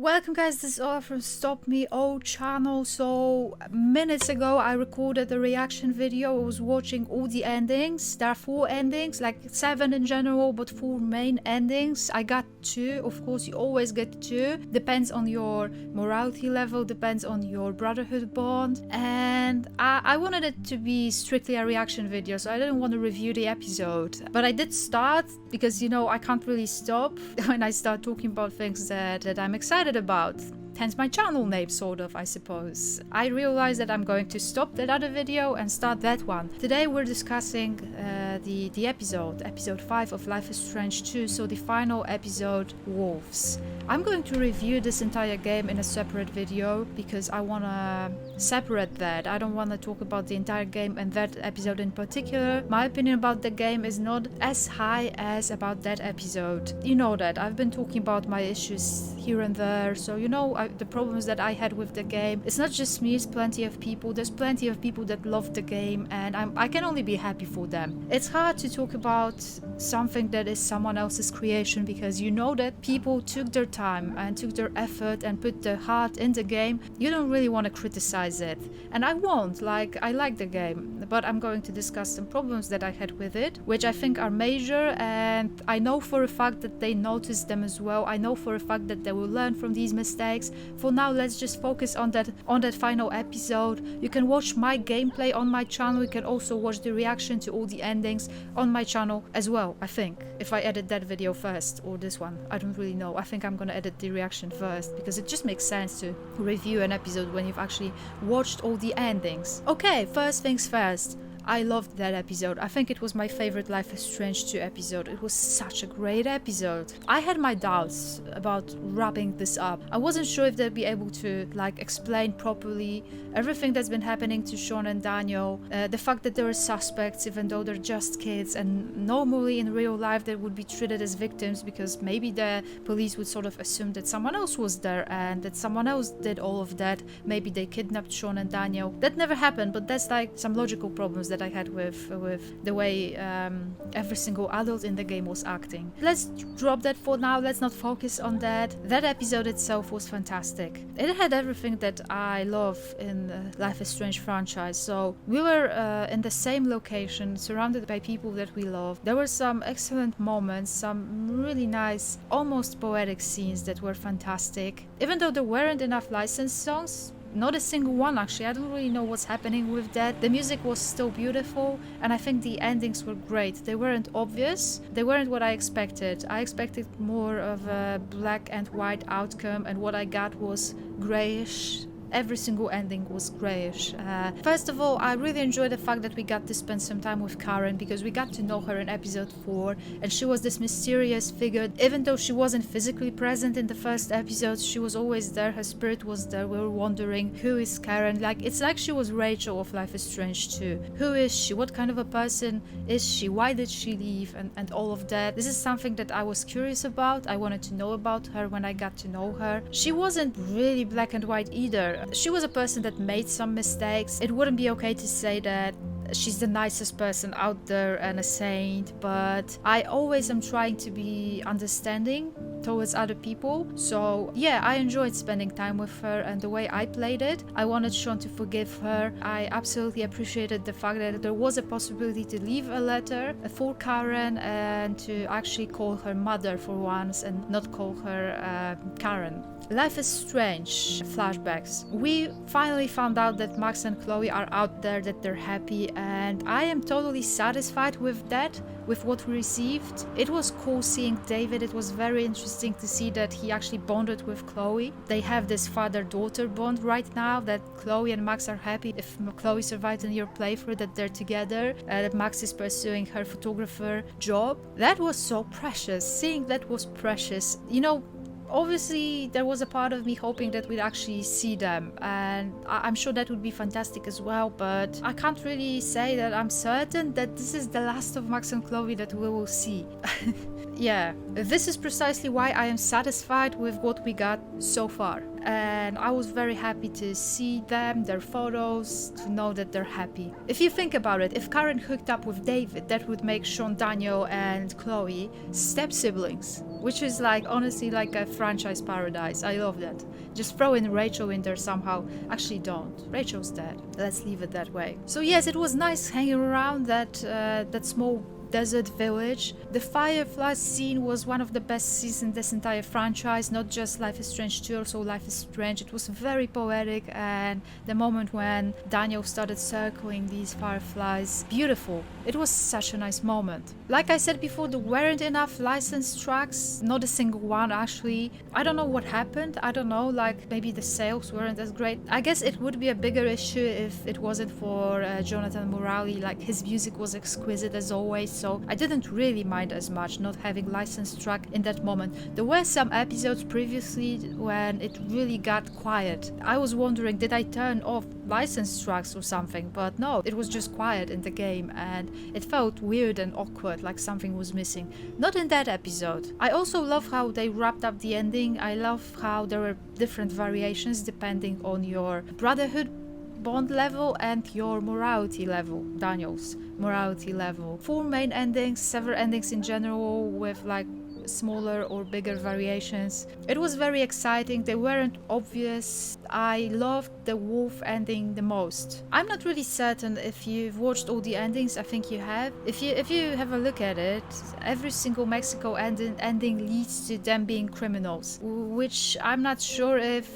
Welcome guys, this is Noel from Stop Me Old channel. So minutes ago I recorded a reaction video. I was watching all the endings. There are 4 endings, like 7 in general, but 4 main endings. I got 2. Of course, you always get 2. Depends on your morality level, depends on your brotherhood bond. And I wanted it to be strictly a reaction video, so I didn't want to review the episode. But I did start because, you know, I can't really stop when I start talking about things that I'm excited about. Hence my channel name, sort of, I suppose. I realized that I'm going to stop that other video and start that one. Today we're discussing the episode 5 of Life is Strange 2, so the final episode, Wolves. I'm going to review this entire game in a separate video because I want to separate that. I don't want to talk about the entire game and that episode in particular. My opinion about the game is not as high as about that episode. You know that. I've been talking about my issues here and there, so you know the problems that I had with the game. It's not just me, it's plenty of people. There's plenty of people that love the game and I can only be happy for them. It's hard to talk about something that is someone else's creation because you know that people took their time and took their effort and put their heart in the game. You don't really want to criticize it, and I won't. Like, I like the game, but I'm going to discuss some problems that I had with it, which I think are major, and I know for a fact that they noticed them as well. I know for a fact that they will learn from these mistakes. For now, let's just focus on that final episode. You can watch my gameplay on my channel. You can also watch the reaction to all the endings on my channel as well, I think. If I edit that video first, or this one, I don't really know. I think I'm gonna edit the reaction first because it just makes sense to review an episode when you've actually watched all the endings. Okay, first things first. I loved that episode. I think it was my favorite Life is Strange 2 episode. It was such a great episode. I had my doubts about wrapping this up. I wasn't sure if they'd be able to explain properly everything that's been happening to Sean and Daniel. The fact that they were suspects even though they're just kids, and normally in real life they would be treated as victims because maybe the police would sort of assume that someone else was there and that someone else did all of that. Maybe they kidnapped Sean and Daniel. That never happened, but that's like some logical problems that I had with the way every single adult in the game was acting. Let's drop that for now. Let's not focus on that. That episode itself was fantastic. It had everything that I love in the Life is Strange franchise. So we were in the same location, surrounded by people that we love. There were some excellent moments, some really nice, almost poetic scenes that were fantastic. Even though there weren't enough licensed songs, not a single one actually. I don't really know what's happening with that. The music was still beautiful and I think the endings were great. They weren't obvious. They weren't what I expected. I expected more of a black and white outcome, and what I got was grayish. Every single ending was grayish. First of all, I really enjoyed the fact that we got to spend some time with Karen because we got to know her in episode 4 and she was this mysterious figure. Even though she wasn't physically present in the first episode, she was always there, her spirit was there. We were wondering, who is Karen? It's like she was Rachel of Life is Strange 2. Who is she? What kind of a person is she? Why did she leave? And all of that. This is something that I was curious about. I wanted to know about her when I got to know her. She wasn't really black and white either. She was a person that made some mistakes. It wouldn't be okay to say that she's the nicest person out there and a saint, but I always am trying to be understanding towards other people. So yeah, I enjoyed spending time with her and the way I played it. I wanted Sean to forgive her. I absolutely appreciated the fact that there was a possibility to leave a letter for Karen and to actually call her mother for once and not call her Karen. Life is Strange flashbacks. We finally found out that Max and Chloe are out there, that they're happy, and I am totally satisfied with that, with what we received. It was cool seeing David. It was very interesting to see that he actually bonded with Chloe. They have this father-daughter bond right now, that Chloe and Max are happy. If Chloe survived in your playthrough, that they're together, that Max is pursuing her photographer job. That was so precious. Seeing that was precious. You know, obviously there was a part of me hoping that we'd actually see them, and I'm sure that would be fantastic as well, but I can't really say that I'm certain that this is the last of Max and Chloe that we will see. Yeah, this is precisely why I am satisfied with what we got so far, and I was very happy to see them, their photos, to know that they're happy. If you think about it, if Karen hooked up with David, that would make Sean, Daniel and Chloe step siblings. which is like honestly like a franchise paradise. I love that. Just throw in Rachel in there somehow. Actually don't. Rachel's dead. Let's leave it that way. So yes, it was nice hanging around that small desert village. The Fireflies scene was one of the best scenes in this entire franchise, not just Life is Strange 2, also Life is Strange. It was very poetic, and the moment when Daniel started circling these fireflies, beautiful. It was such a nice moment. Like I said before, there weren't enough licensed tracks, not a single one actually. I don't know what happened, I don't know, like maybe the sales weren't as great. I guess it would be a bigger issue if it wasn't for Jonathan Morali, like his music was exquisite as always. So I didn't really mind as much not having licensed track in that moment. There were some episodes previously when it really got quiet. I was wondering, did I turn off licensed tracks or something? But no, it was just quiet in the game and it felt weird and awkward, like something was missing. Not in that episode. I also love how they wrapped up the ending. I love how there were different variations depending on your brotherhood bond level and your morality level, Daniel's morality level. 4 main endings, several endings in general with like smaller or bigger variations. It was very exciting, they weren't obvious. I loved the wolf ending the most. I'm not really certain if you've watched all the endings, I think you have. If you have a look at it, every single Mexico ending leads to them being criminals, which I'm not sure if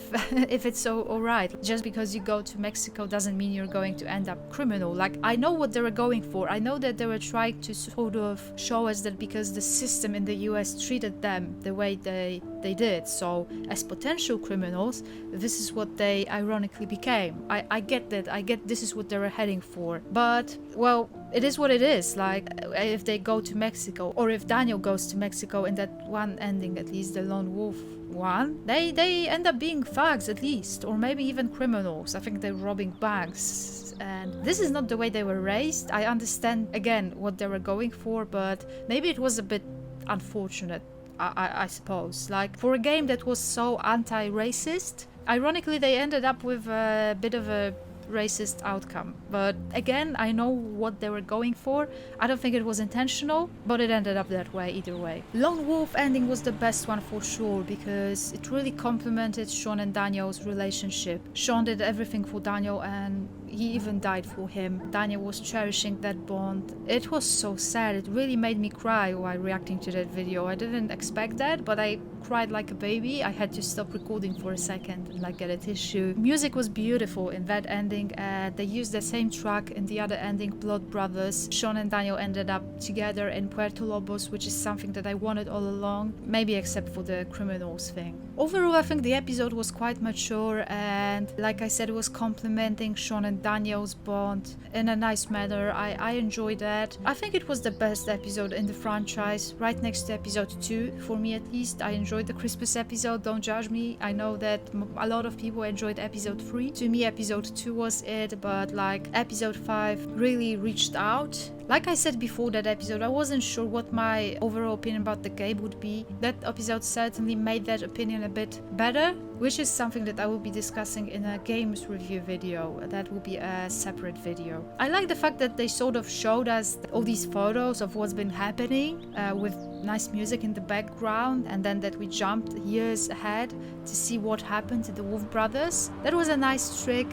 if it's so alright. Just because you go to Mexico doesn't mean you're going to end up criminal. Like, I know what they were going for. I know that they were trying to sort of show us that because the system in the US treated them the way they did, so as potential criminals, this is what they ironically became. I get that, I get this is what they were heading for, but well, it is what it is. Like, if they go to Mexico, or if Daniel goes to Mexico in that one ending, at least the lone wolf one, they end up being thugs at least, or maybe even criminals. I think they're robbing banks, and this is not the way they were raised. I understand again what they were going for, but maybe it was a bit unfortunate, I suppose. Like, for a game that was so anti-racist, ironically they ended up with a bit of a racist outcome. But again, I know what they were going for. I don't think it was intentional, but it ended up that way either way. Lone Wolf ending was the best one for sure, because it really complemented Sean and Daniel's relationship. Sean did everything for Daniel and he even died for him. Daniel was cherishing that bond. It was so sad. It really made me cry while reacting to that video. I didn't expect that, but I cried like a baby. I had to stop recording for a second and like get a tissue. Music was beautiful in that ending, and they used the same track in the other ending, Blood Brothers. Sean and Daniel ended up together in Puerto Lobos, which is something that I wanted all along, maybe except for the criminals thing. Overall, I think the episode was quite mature, and like I said, it was complementing Sean and Daniel's bond in a nice manner. I enjoyed that. I think it was the best episode in the franchise, right next to episode 2, for me at least. I enjoyed the Christmas episode, don't judge me. I know that a lot of people enjoyed episode 3. To me, episode 2 was it, but like episode 5 really reached out. Like I said before that episode, I wasn't sure what my overall opinion about the game would be. That episode certainly made that opinion a bit better, which is something that I will be discussing in a games review video. That will be a separate video. I like the fact that they sort of showed us all these photos of what's been happening with nice music in the background, and then that we jumped years ahead to see what happened to the Wolf Brothers. That was a nice trick,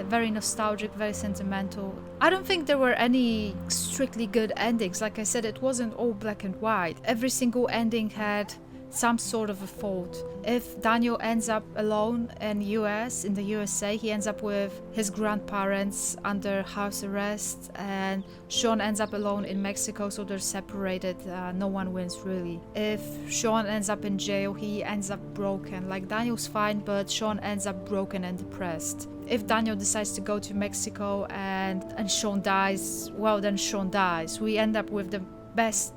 very nostalgic, very sentimental. I don't think there were any strictly good endings. Like I said, it wasn't all black and white. Every single ending had some sort of a fault. If Daniel ends up alone in the USA, he ends up with his grandparents under house arrest, and Sean ends up alone in Mexico, so they're separated. No one wins really. If Sean ends up in jail, he ends up broken. Like, Daniel's fine, but Sean ends up broken and depressed. If Daniel decides to go to Mexico and Sean dies, well, then Sean dies. We end up with the best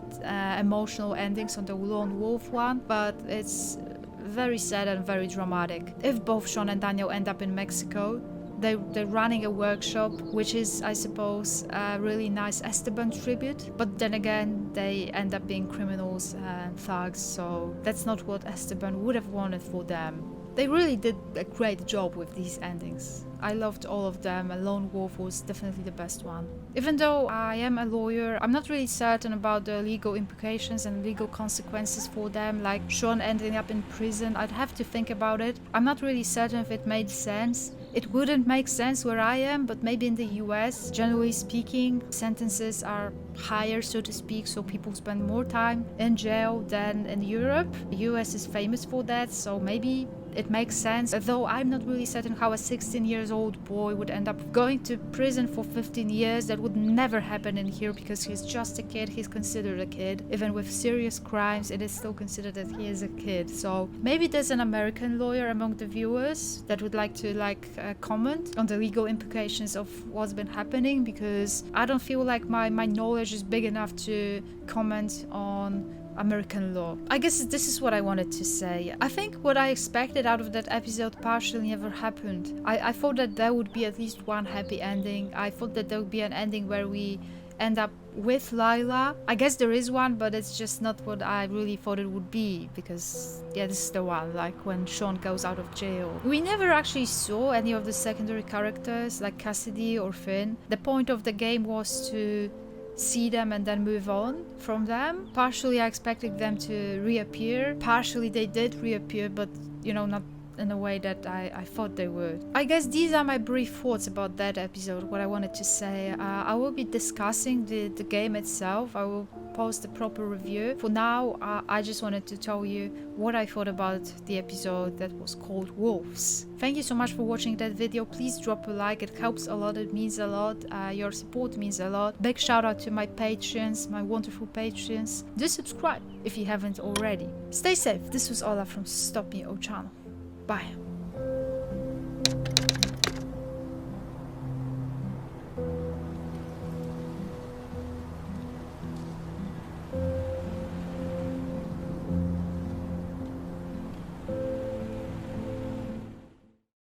emotional endings on the Lone Wolf one, but it's very sad and very dramatic. If both Sean and Daniel end up in Mexico, they're running a workshop, which is, I suppose, a really nice Esteban tribute, but then again they end up being criminals and thugs, so that's not what Esteban would have wanted for them. They really did a great job with these endings. I loved all of them, and Lone Wolf was definitely the best one. Even though I am a lawyer, I'm not really certain about the legal implications and legal consequences for them, like Sean ending up in prison. I'd have to think about it. I'm not really certain if it made sense. It wouldn't make sense where I am, but maybe in the US, generally speaking, sentences are higher, so to speak, so people spend more time in jail than in Europe. The US is famous for that, so maybe it makes sense, though I'm not really certain how a 16-year-old boy would end up going to prison for 15 years. That would never happen in here because he's just a kid. He's considered a kid. Even with serious crimes, it is still considered that he is a kid. So maybe there's an American lawyer among the viewers that would like to comment on the legal implications of what's been happening, because I don't feel like my knowledge is big enough to comment on American law. I guess this is what I wanted to say. I think what I expected out of that episode partially never happened. I thought that there would be at least one happy ending. I thought that there would be an ending where we end up with Lila. I guess there is one, but it's just not what I really thought it would be, because yeah, this is the one, like when Sean goes out of jail. We never actually saw any of the secondary characters like Cassidy or Finn. The point of the game was to see them and then move on from them. Partially I expected them to reappear, partially they did reappear, but you know, not in a way that I thought they would. I guess these are my brief thoughts about that episode, what I wanted to say. I will be discussing the game itself. I will post a proper review. For now, I just wanted to tell you what I thought about the episode that was called Wolves. Thank you so much for watching that video. Please drop a like, it helps a lot, it means a lot. Your support means a lot. Big shout out to my patrons, my wonderful patrons. Do subscribe if you haven't already. Stay safe. This was Ola from Stop Me O channel. Bye.